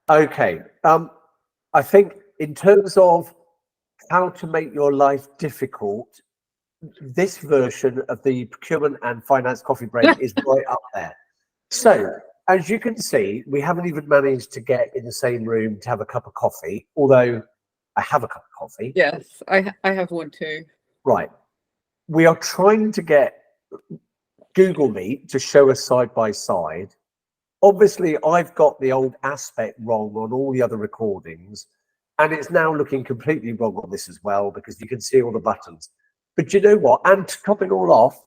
Okay. I think in terms of how to make your life difficult, this version of the Procurement and Finance Coffee Break is right up there. So, as you can see, we haven't even managed to get in the same room to have a cup of coffee, although I have a cup of coffee. Yes, I have one too. Right. We are trying to get Google Meet to show us side by side. Obviously, I've got the old aspect wrong on all the other recordings, and it's now looking completely wrong on this as well because you can see all the buttons. But you know what? And to top it all off,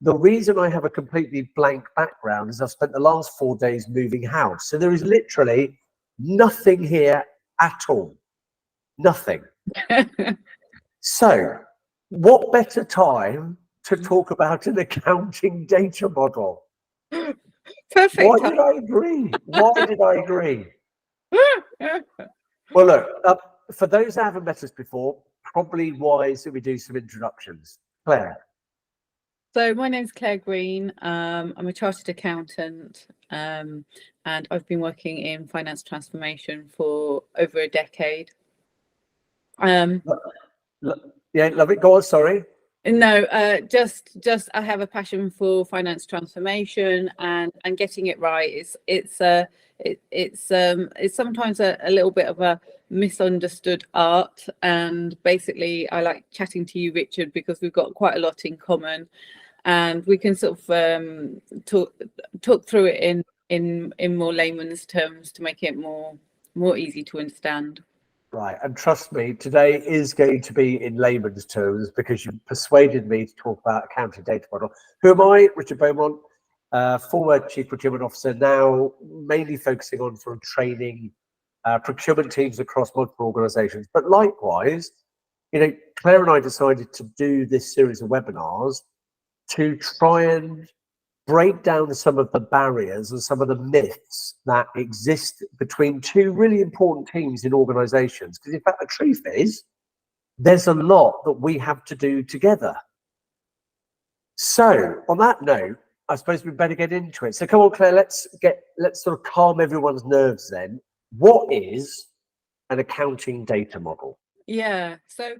the reason I have a completely blank background is I've spent the last 4 days moving house. So there is literally nothing here at all. Nothing. So what better time to talk about an accounting data model? Perfect. Why did I agree? Why did I agree? Well, look, for those that haven't met us before, probably wise that we do some introductions. Claire. So my name's Claire Green. I'm a chartered accountant, and I've been working in finance transformation for over a decade. Yeah, love it. Go on, sorry. No, just I have a passion for finance transformation and getting it right. It's sometimes a little bit of a misunderstood art, and basically I like chatting to you, Richard, because we've got quite a lot in common, and we can sort of talk through it in more layman's terms to make it more easy to understand. Right, and trust me, today is going to be in layman's terms because you persuaded me to talk about accounting data model. Who am I? Richard Beaumont, former Chief Procurement Officer, now mainly focusing on sort of training procurement teams across multiple organisations. But likewise, you know, Claire and I decided to do this series of webinars to try and break down some of the barriers and some of the myths that exist between two really important teams in organizations. Because in fact, the truth is, there's a lot that we have to do together. So on that note, I suppose we better get into it. So come on, Claire, let's sort of calm everyone's nerves then. What is an accounting data model? Yeah, so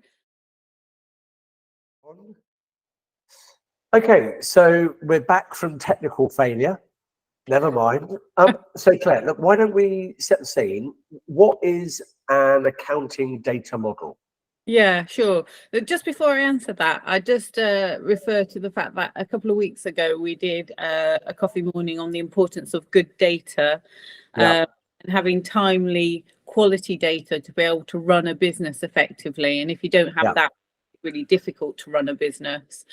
okay, so we're back from technical failure. Never mind. So Claire, look, why don't we set the scene? What is an accounting data model? yeah, sure. Just before I answer that, I just refer to the fact that a couple of weeks ago we did a coffee morning on the importance of good data, and having timely quality data to be able to run a business effectively. And if you don't have that, it's really difficult to run a business.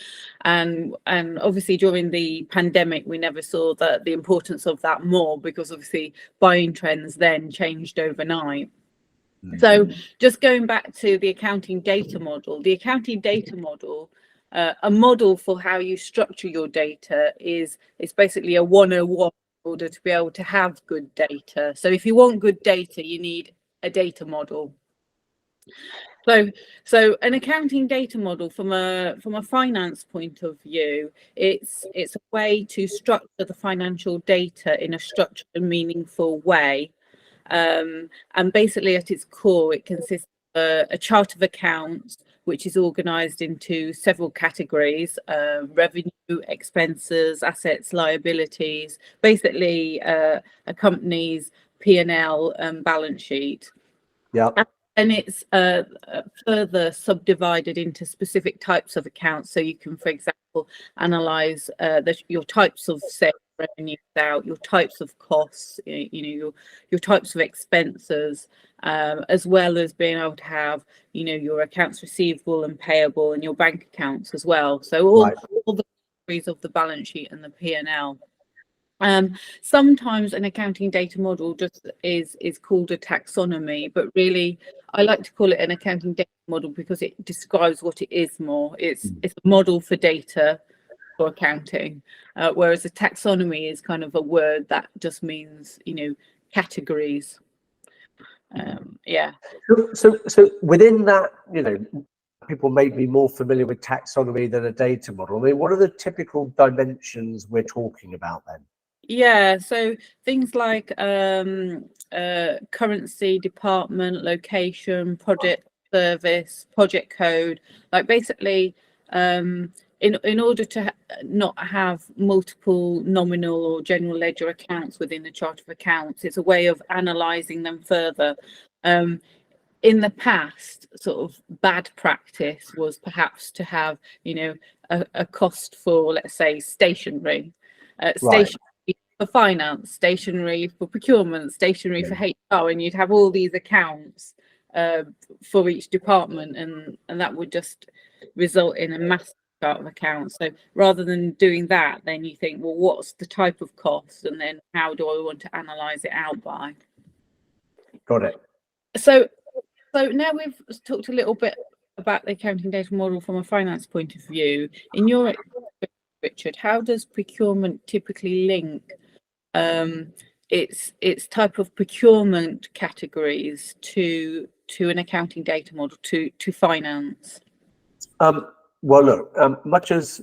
And obviously during the pandemic, we never saw the importance of that more, because obviously buying trends then changed overnight. So just going back to the accounting data model, a model for how you structure your data is basically a 101 in order to be able to have good data. So if you want good data, you need a data model. So an accounting data model from a finance point of view, it's a way to structure the financial data in a structured and meaningful way. And basically at its core, it consists of a chart of accounts, which is organized into several categories: revenue, expenses, assets, liabilities, basically a company's P&L and balance sheet. Yeah. And it's further subdivided into specific types of accounts. So you can, for example, analyze your types of sales revenues out, your types of costs, your types of expenses, as well as being able to have, your accounts receivable and payable and your bank accounts as well. So all the categories of the balance sheet and the P&L. Sometimes an accounting data model just is called a taxonomy, but really I like to call it an accounting data model because it describes what it is more. It's a model for data for accounting, whereas a taxonomy is kind of a word that just means, categories. Yeah. So within that, people may be more familiar with taxonomy than a data model. I mean, what are the typical dimensions we're talking about then? Yeah, so things like currency, department, location, project service, project code, like basically in order to not have multiple nominal or general ledger accounts within the chart of accounts, it's a way of analysing them further. In the past, sort of bad practice was perhaps to have, a cost for, let's say, stationery, Right. stationery for finance, stationery for procurement, stationery for HR, and you'd have all these accounts for each department, and that would just result in a massive chart of accounts. So rather than doing that, then you think, well, what's the type of cost, and then how do I want to analyze it out by? Got it. So now we've talked a little bit about the accounting data model from a finance point of view. In your experience, Richard, how does procurement typically link its type of procurement categories to an accounting data model, to finance? Well, look, much as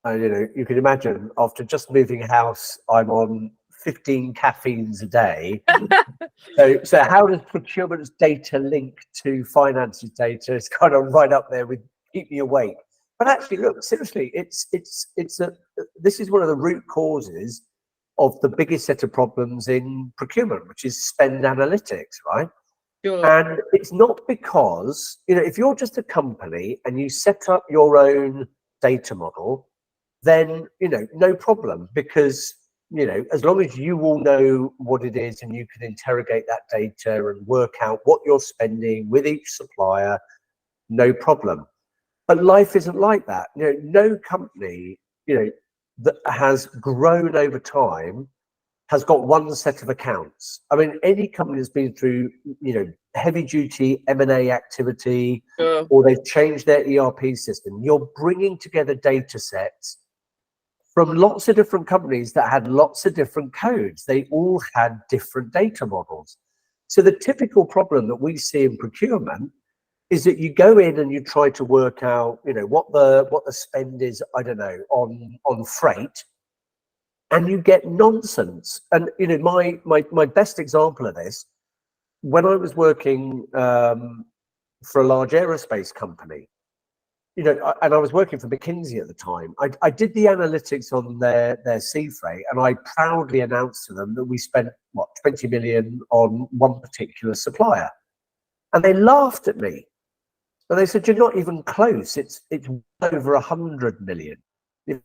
you can imagine, after just moving house, I'm on 15 caffeines a day. So how does procurement's data link to finance's data? It's kind of right up there with keep me awake. But actually, look, seriously, this is one of the root causes of the biggest set of problems in procurement, which is spend analytics, right? Sure. And it's not because, if you're just a company and you set up your own data model, then, no problem, because, as long as you all know what it is and you can interrogate that data and work out what you're spending with each supplier, no problem. But life isn't like that. No company, that has grown over time has got one set of accounts. I mean, any company that's been through, heavy duty M&A activity, Sure. or they've changed their ERP system, you're bringing together data sets from lots of different companies that had lots of different codes. They all had different data models. So the typical problem that we see in procurement is that you go in and you try to work out, what the spend is, I don't know, on freight, and you get nonsense. And my best example of this, when I was working for a large aerospace company, and I was working for McKinsey at the time, I did the analytics on their sea freight, and I proudly announced to them that we spent 20 million on one particular supplier, and they laughed at me. And they said, "You're not even close. It's over 100 million." If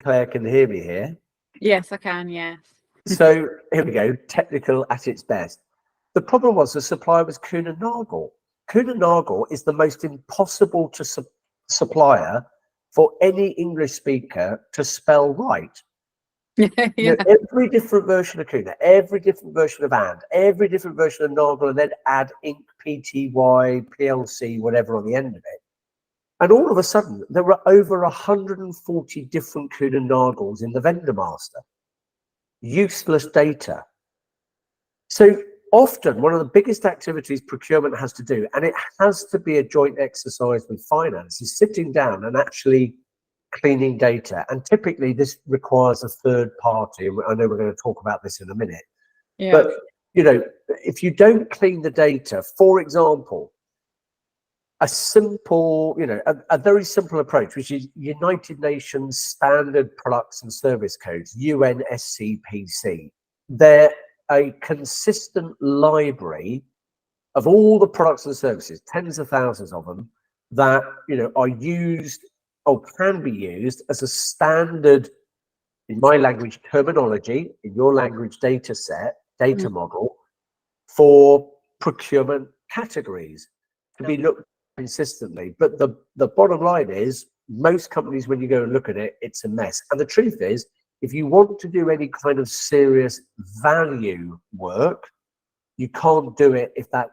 Claire can hear me here. Yes, I can. Yes. So here we go. Technical at its best. The problem was the supplier was Kuehne Nagel. Kuehne Nagel is the most impossible to supplier for any English speaker to spell right. Yeah. Every different version of Kuehne, every different version of and, every different version of Nagel, and then add Inc, Pty, PLC, whatever on the end of it. And all of a sudden, there were over 140 different Kuehne Nagels in the vendor master. Useless data. So often, one of the biggest activities procurement has to do, and it has to be a joint exercise with finance, is sitting down and actually cleaning data. And typically this requires a third party. I know we're going to talk about this in a minute. Yeah. But, if you don't clean the data, for example, a simple, a very simple approach, which is United Nations Standard Products and Service Codes, UNSCPC. They're a consistent library of all the products and services, tens of thousands of them, that are used or can be used as a standard, in my language, terminology, in your language, data set, data model for procurement categories to be looked at consistently. But the bottom line is, most companies, when you go and look at it, it's a mess. And the truth is, if you want to do any kind of serious value work, you can't do it if that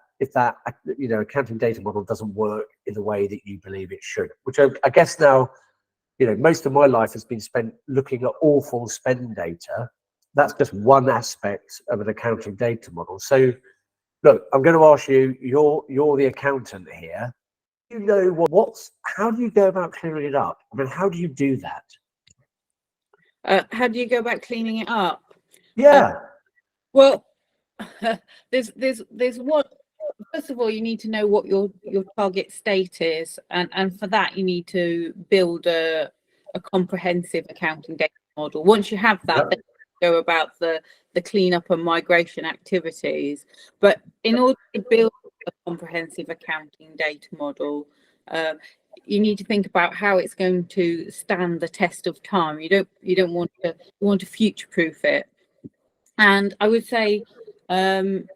accounting data model doesn't work in the way that you believe it should. Which I guess now, most of my life has been spent looking at awful spend data. That's just one aspect of an accounting data model. So, look, I'm going to ask you. You're the accountant here. How do you go about clearing it up? I mean, how do you do that? How do you go about cleaning it up? Yeah. Well, there's one. First of all, you need to know what your target state is, and for that you need to build a comprehensive accounting data model. Once you have that, Yep. then you go about the cleanup and migration activities. But in order to build a comprehensive accounting data model, you need to think about how it's going to stand the test of time. You don't want to, you want to future-proof it. And I would say, in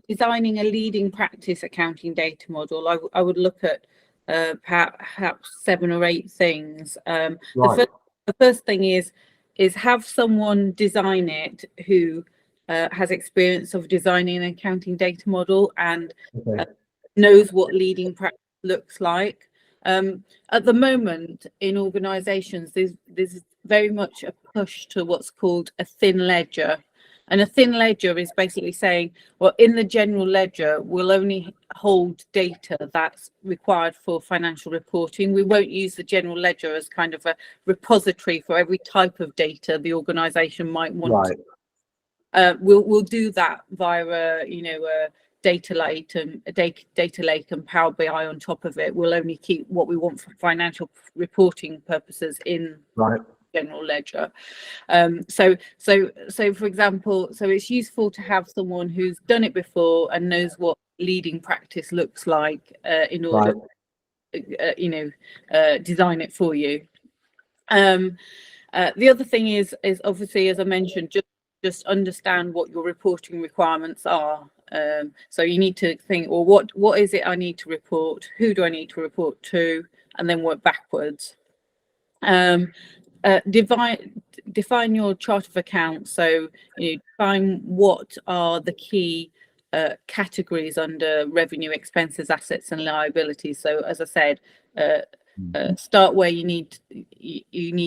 designing a leading practice accounting data model, I would look at perhaps 7 or 8 things. Right. The first thing is have someone design it who has experience of designing an accounting data model and Okay. knows what leading practice looks like. At the moment, in organisations, there's very much a push to what's called a thin ledger. And a thin ledger is basically saying, well, in the general ledger, we'll only hold data that's required for financial reporting. We won't use the general ledger as kind of a repository for every type of data the organisation might want. Right. We'll do that via a data lake and Power BI on top of it. We'll only keep what we want for financial reporting purposes in Right. general ledger. So for example, so it's useful to have someone who's done it before and knows what leading practice looks like in order design it for you. The other thing is obviously, as I mentioned, just understand what your reporting requirements are. So you need to think, well, what is it I need to report? Who do I need to report to? And then work backwards. Define your chart of accounts. So define what are the key categories under revenue, expenses, assets, and liabilities. So as I said, start where you need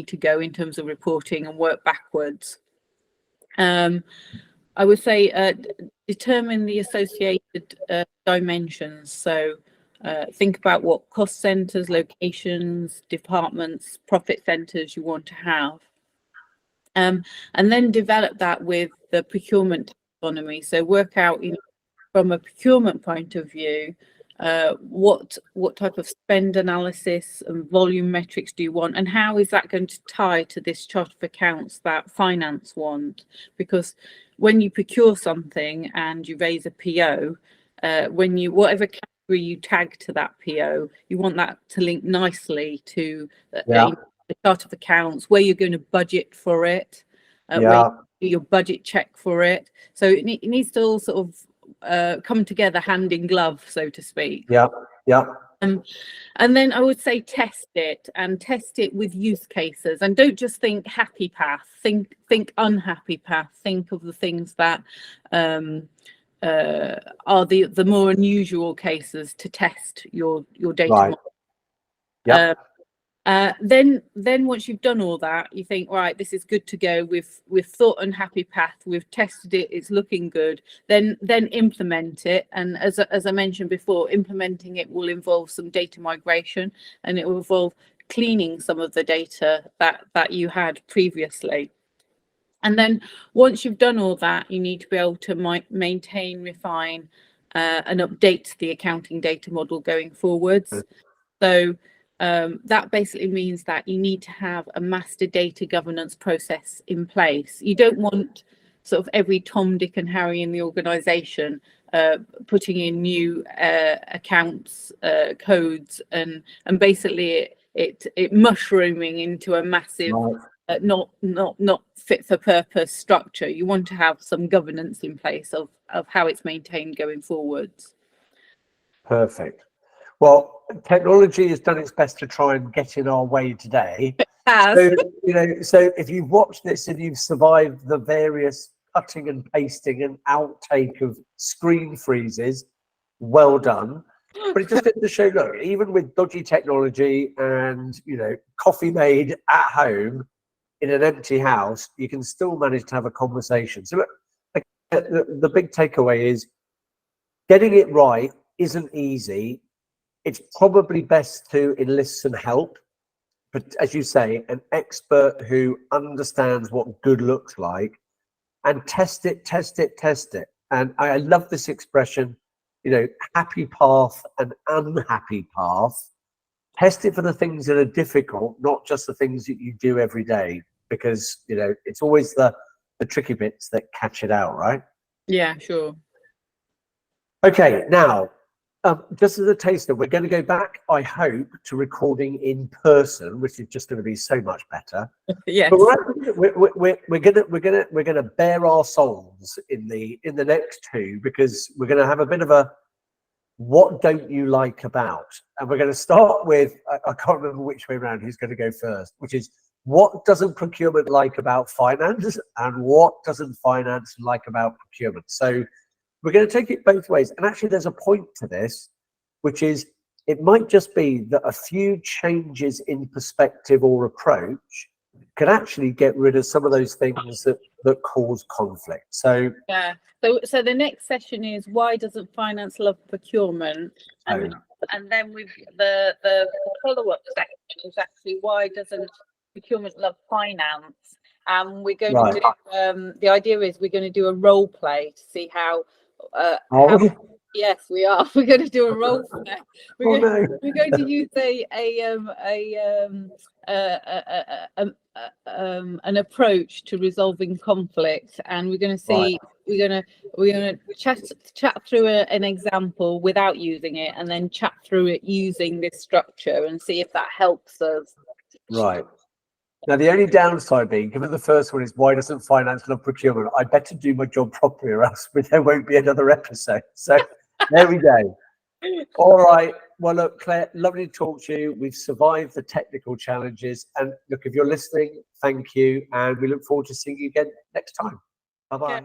to go in terms of reporting and work backwards. I would say determine the associated dimensions. So think about what cost centers, locations, departments, profit centers you want to have. And then develop that with the procurement taxonomy. So work out, from a procurement point of view, what type of spend analysis and volume metrics do you want, and how is that going to tie to this chart of accounts that finance want? Because when you procure something and you raise a PO, whatever category you tag to that PO, you want that to link nicely to the chart of accounts, where you're going to budget for it, where you do your budget check for it. So it needs to all sort of come together hand in glove, so to speak. And then I would say test it with use cases, and don't just think happy path, think unhappy path. Think of the things that are the more unusual cases to test your data model. Then once you've done all that, you think, right, this is good to go. We've thought unhappy path, we've tested it, it's looking good. Then implement it. And as I mentioned before, implementing it will involve some data migration, and it will involve cleaning some of the data that you had previously. And then once you've done all that, you need to be able to maintain, refine, and update the accounting data model going forwards. So that basically means that you need to have a master data governance process in place. You don't want sort of every Tom, Dick and Harry in the organisation putting in new accounts codes and basically it mushrooming into a massive not fit for purpose structure. You want to have some governance in place of how it's maintained going forwards. Perfect. Well, technology has done its best to try and get in our way today. So, so if you've watched this and you've survived the various cutting and pasting and outtake of screen freezes, well done. But it just goes to show, look, even with dodgy technology and coffee made at home in an empty house, you can still manage to have a conversation. So the big takeaway is getting it right isn't easy. It's probably best to enlist some help, but as you say, an expert who understands what good looks like, and test it. And I love this expression, you know, happy path and unhappy path. Test it for the things that are difficult, not just the things that you do every day, because, you know, it's always the tricky bits that catch it out, right? Yeah, sure. Okay, now, just as a taster, we're going to go back, I hope, to recording in person, which is just going to be so much better. Yes. But we're gonna bare our souls in the next two, because we're going to have a bit of a what don't you like about, and we're going to start with I can't remember which way around who's going to go first, which is what doesn't procurement like about finance, and what doesn't finance like about procurement. So we're going to take it both ways. And actually, there's a point to this, which is it might just be that a few changes in perspective or approach can actually get rid of some of those things that cause conflict. So yeah. So the next session is why doesn't finance love procurement? And then we've the follow-up section is actually why doesn't procurement love finance? And we're going to do the idea is we're going to do a role play to see how yes, we are. We're going to do a role play. We're going to use an approach to resolving conflict, and we're going to see we're going to chat through an example without using it, and then chat through it using this structure and see if that helps us. Right. Now, the only downside being, given the first one is why doesn't finance love procurement, I better do my job properly, or else there won't be another episode. So there we go. All right. Well, look, Claire, lovely to talk to you. We've survived the technical challenges. And look, if you're listening, thank you. And we look forward to seeing you again next time. Bye-bye.